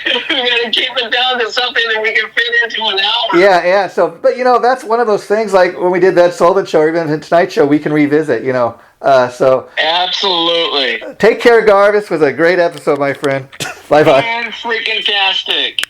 gotta keep it down to something that we can fit into an hour. Yeah. So, but that's one of those things. Like when we did that Sullivan show, or even the Tonight Show, we can revisit. So absolutely. Take care, Gar. This was a great episode, my friend. Bye bye. And freaking tastic.